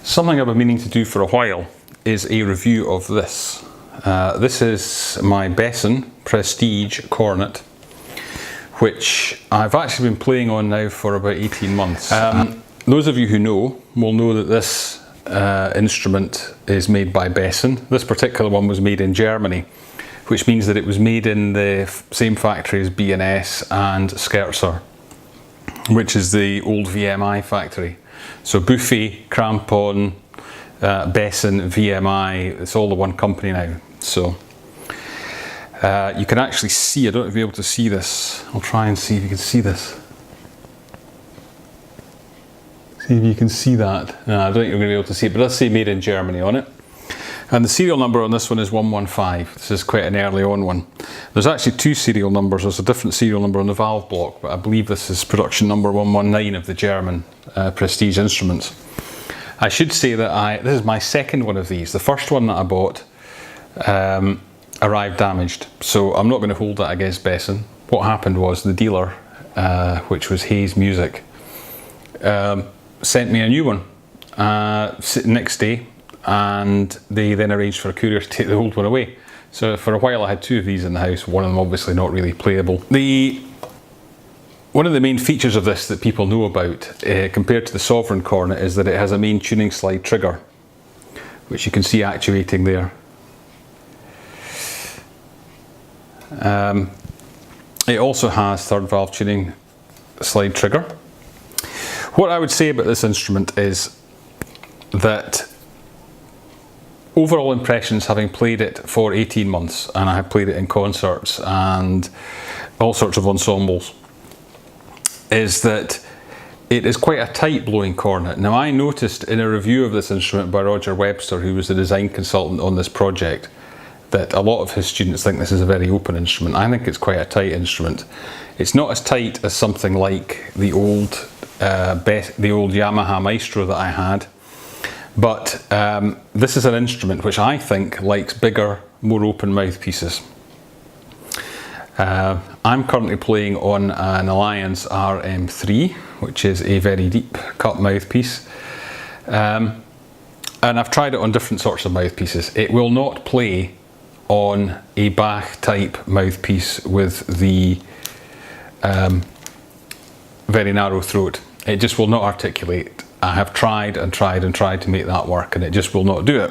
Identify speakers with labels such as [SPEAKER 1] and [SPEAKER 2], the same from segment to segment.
[SPEAKER 1] Something I've been meaning to do for a while is a review of this. This is my Besson Prestige Cornet, which I've actually been playing on now for about 18 months. Those of you who know will know that this instrument is made by Besson. This particular one was made in Germany, which means that it was made in the same factory as B&S and Scherzer, which is the old VMI factory. So Buffet, Crampon, Besson, VMI, it's all the one company now. So you can actually see, I don't know if you'll be able to see this. I'll try and see if you can see this. See if you can see that. No, I don't think you're going to be able to see it, but let's say made in Germany on it. And the serial number on this one is 115. This is quite an early on one. There's actually two serial numbers. There's a different serial number on the valve block, but I believe this is production number 119 of the German Prestige instruments. I should say that this is my second one of these. The first one that I bought arrived damaged, so I'm not going to hold that against Besson. What happened was the dealer, which was Hayes Music, sent me a new one next day, and they then arranged for a courier to take the old one away. So for a while I had two of these in the house, one of them obviously not really playable. One of the main features of this that people know about compared to the Sovereign Cornet is that it has a main tuning slide trigger, which you can see actuating there. It also has third valve tuning slide trigger. What I would say about this instrument is that overall impressions, having played it for 18 months, and I have played it in concerts and all sorts of ensembles, is that it is quite a tight blowing cornet. Now, I noticed in a review of this instrument by Roger Webster, who was the design consultant on this project, that a lot of his students think this is a very open instrument. I think it's quite a tight instrument. It's not as tight as something like the old Yamaha Maestro that I had, but this is an instrument which I think likes bigger, more open mouthpieces. I'm currently playing on an Alliance RM3, which is a very deep cut mouthpiece, and I've tried it on different sorts of mouthpieces. It will not play on a Bach type mouthpiece with the very narrow throat. It just will not articulate. I have tried and tried and tried to make that work, and it just will not do it.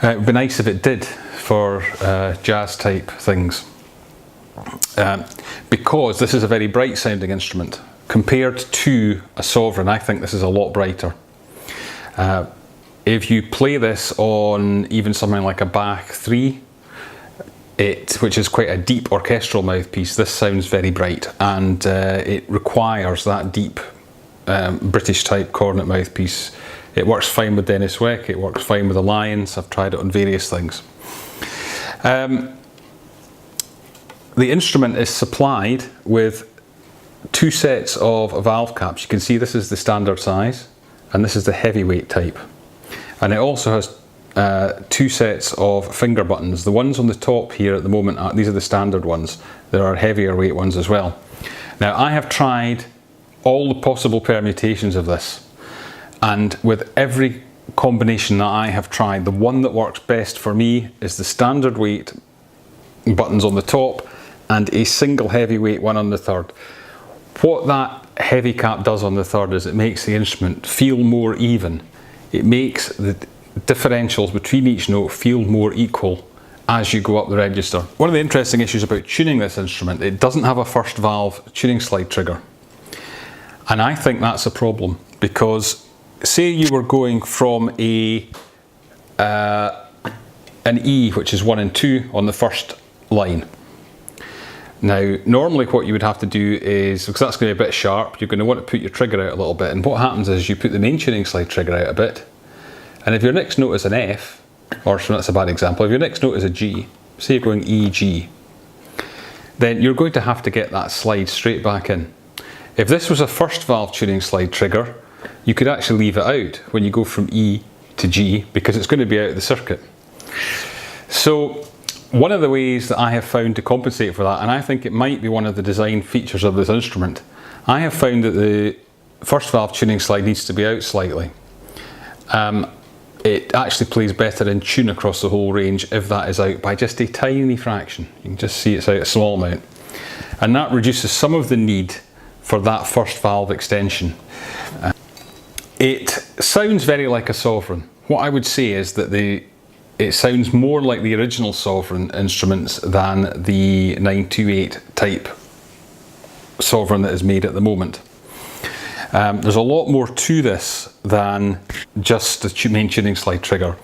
[SPEAKER 1] It would be nice if it did for jazz type things, because this is a very bright sounding instrument. Compared to a Sovereign, I think this is a lot brighter. If you play this on even something like a Bach 3, which is quite a deep orchestral mouthpiece, this sounds very bright, and it requires that deep British type cornet mouthpiece. It works fine with Dennis Weck, it works fine with Alliance. I've tried it on various things. The instrument is supplied with two sets of valve caps. You can see this is the standard size, and this is the heavyweight type. And it also has two sets of finger buttons. The ones on the top here at the moment, these are the standard ones. There are heavier weight ones as well. Now, I have tried all the possible permutations of this, and with every combination that I have tried, the one that works best for me is the standard weight buttons on the top and a single heavyweight one on the third. What that heavy cap does on the third is it makes the instrument feel more even. It makes the differentials between each note feel more equal as you go up the register. One of the interesting issues about tuning this instrument, it doesn't have a first valve tuning slide trigger. And I think that's a problem, because say you were going from an E, which is 1 and 2 on the first line. Now, normally what you would have to do is, because that's going to be a bit sharp, you're going to want to put your trigger out a little bit, and what happens is you put the main tuning slide trigger out a bit, and if your next note is an F, or that's a bad example, if your next note is a G, say you're going E, G, then you're going to have to get that slide straight back in. If this was a first valve tuning slide trigger, you could actually leave it out when you go from E to G, because it's going to be out of the circuit. So one of the ways that I have found to compensate for that, and I think it might be one of the design features of this instrument, I have found that the first valve tuning slide needs to be out slightly. It actually plays better in tune across the whole range if that is out by just a tiny fraction. You can just see it's out a small amount. And that reduces some of the need for that first valve extension. It sounds very like a Sovereign. What I would say is that it sounds more like the original Sovereign instruments than the 928 type Sovereign that is made at the moment. There's a lot more to this than just the main tuning slide trigger.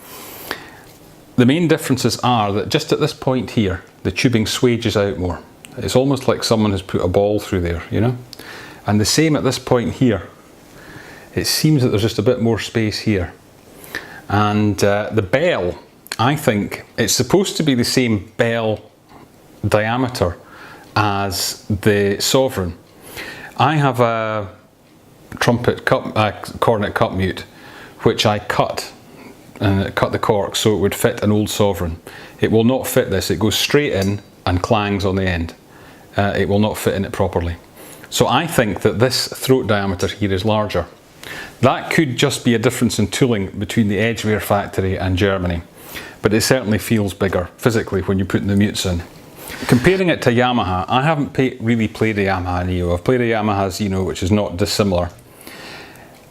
[SPEAKER 1] The main differences are that just at this point here, the tubing swages out more. It's almost like someone has put a ball through there, you know? And the same at this point here. It seems that there's just a bit more space here. And the bell, I think it's supposed to be the same bell diameter as the Sovereign. I have a Cornet cup mute, which I cut the cork so it would fit an old Sovereign. It will not fit this. It goes straight in and clangs on the end. It will not fit in it properly. So I think that this throat diameter here is larger. That could just be a difference in tooling between the Edgware factory and Germany, but it certainly feels bigger physically when you're putting the mutes in. Comparing it to Yamaha, I haven't really played a Yamaha Neo. I've played a Yamaha Zeno, which is not dissimilar.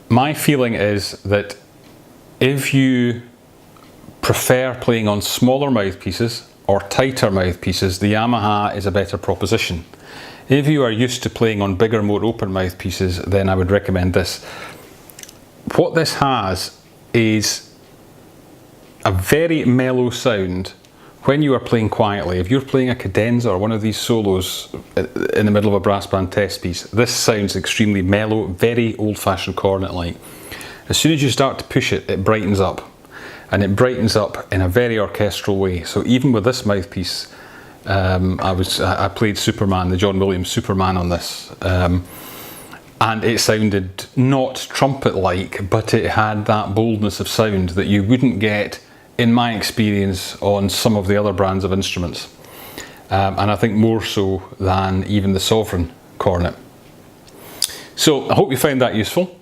[SPEAKER 1] My feeling is that if you prefer playing on smaller mouthpieces or tighter mouthpieces, the Yamaha is a better proposition. If you are used to playing on bigger, more open mouthpieces, then I would recommend this. What this has is a very mellow sound when you are playing quietly. If you're playing a cadenza or one of these solos in the middle of a brass band test piece, this sounds extremely mellow, very old-fashioned Cornet-like. As soon as you start to push it, it brightens up. And it brightens up in a very orchestral way. So even with this mouthpiece, I played Superman, the John Williams Superman on this, and it sounded not trumpet-like, but it had that boldness of sound that you wouldn't get, in my experience, on some of the other brands of instruments, and I think more so than even the Sovereign Cornet. So I hope you found that useful.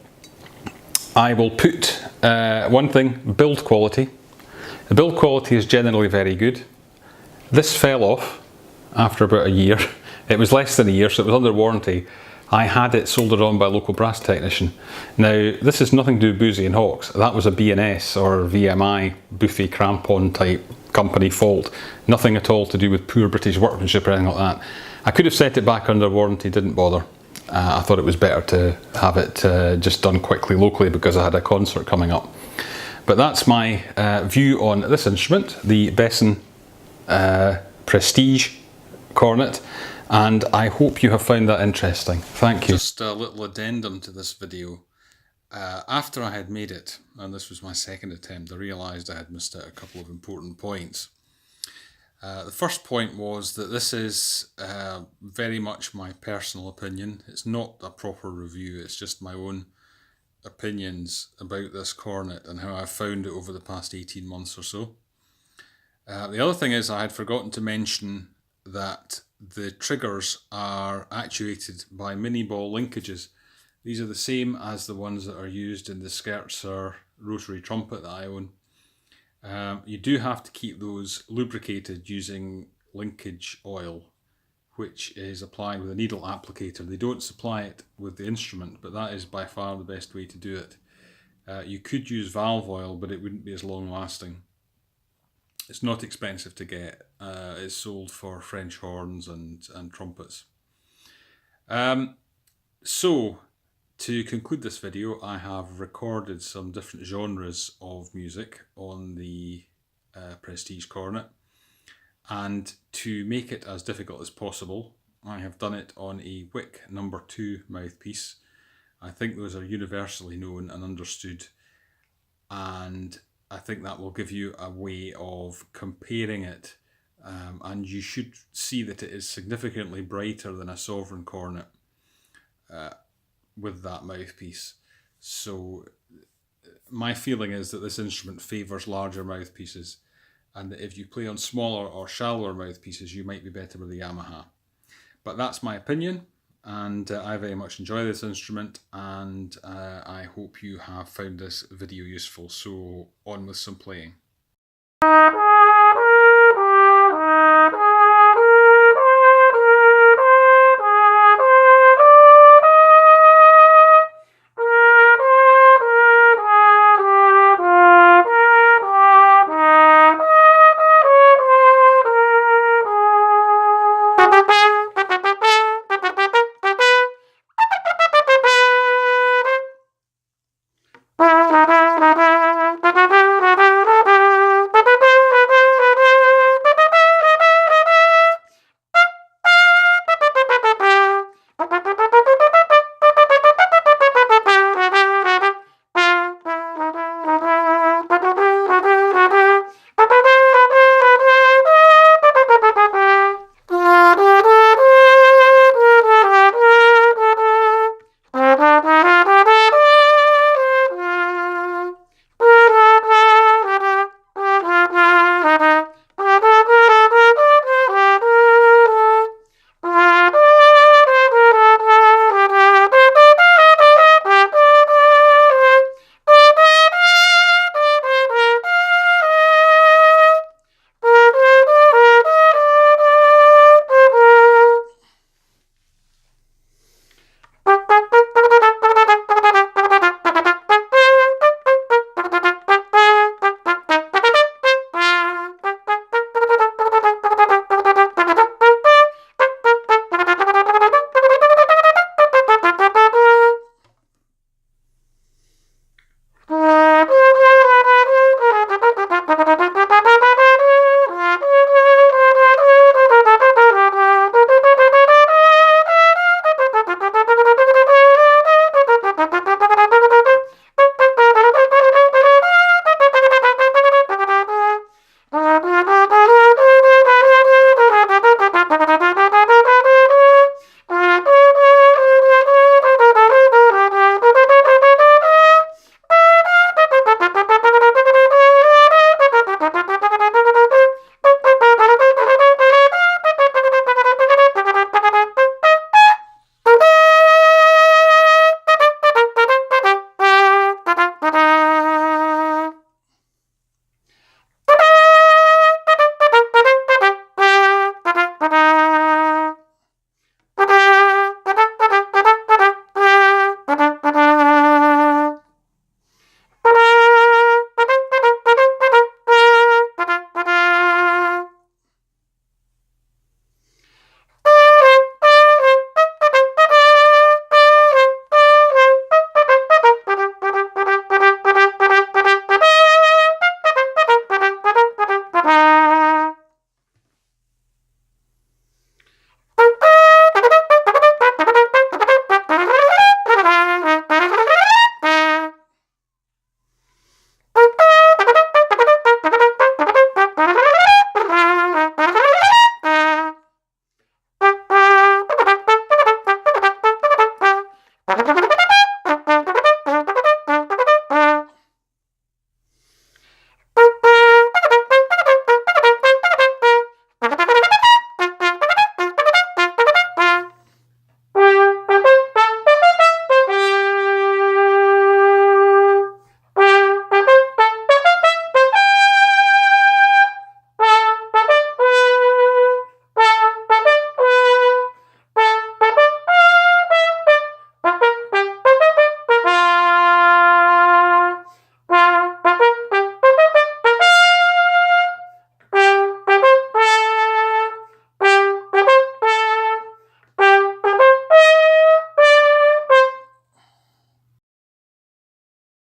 [SPEAKER 1] I will put one thing, build quality. The build quality is generally very good. This fell off after about a year. It was less than a year, so it was under warranty. I had it soldered on by a local brass technician. Now, this is nothing to do with Boozy and Hawks. That was a B&S or VMI, Buffet Crampon type company fault. Nothing at all to do with poor British workmanship or anything like that. I could have set it back under warranty, didn't bother. I thought it was better to have it just done quickly locally because I had a concert coming up. But that's my view on this instrument, the Besson Prestige Cornet, and I hope you have found that interesting. Thank you. Just a little addendum to this video. After I had made it, and this was my second attempt, I realised I had missed out a couple of important points. The first point was that this is very much my personal opinion. It's not a proper review, it's just my own opinions about this Cornet and how I've found it over the past 18 months or so. The other thing is I had forgotten to mention that the triggers are actuated by mini ball linkages. These are the same as the ones that are used in the Scherzer rotary trumpet that I own. You do have to keep those lubricated using linkage oil, which is applied with a needle applicator. They don't supply it with the instrument, but that is by far the best way to do it. You could use valve oil, but it wouldn't be as long lasting. It's not expensive to get. It's sold for French horns and trumpets. So, to conclude this video, I have recorded some different genres of music on the Prestige Cornet. And to make it as difficult as possible, I have done it on a Wick No. 2 mouthpiece. I think those are universally known and understood, and I think that will give you a way of comparing it, and you should see that it is significantly brighter than a Sovereign Cornet with that mouthpiece. So my feeling is that this instrument favours larger mouthpieces, and that if you play on smaller or shallower mouthpieces, you might be better with the Yamaha. But that's my opinion. and I very much enjoy this instrument, and I hope you have found this video useful. So on with some playing.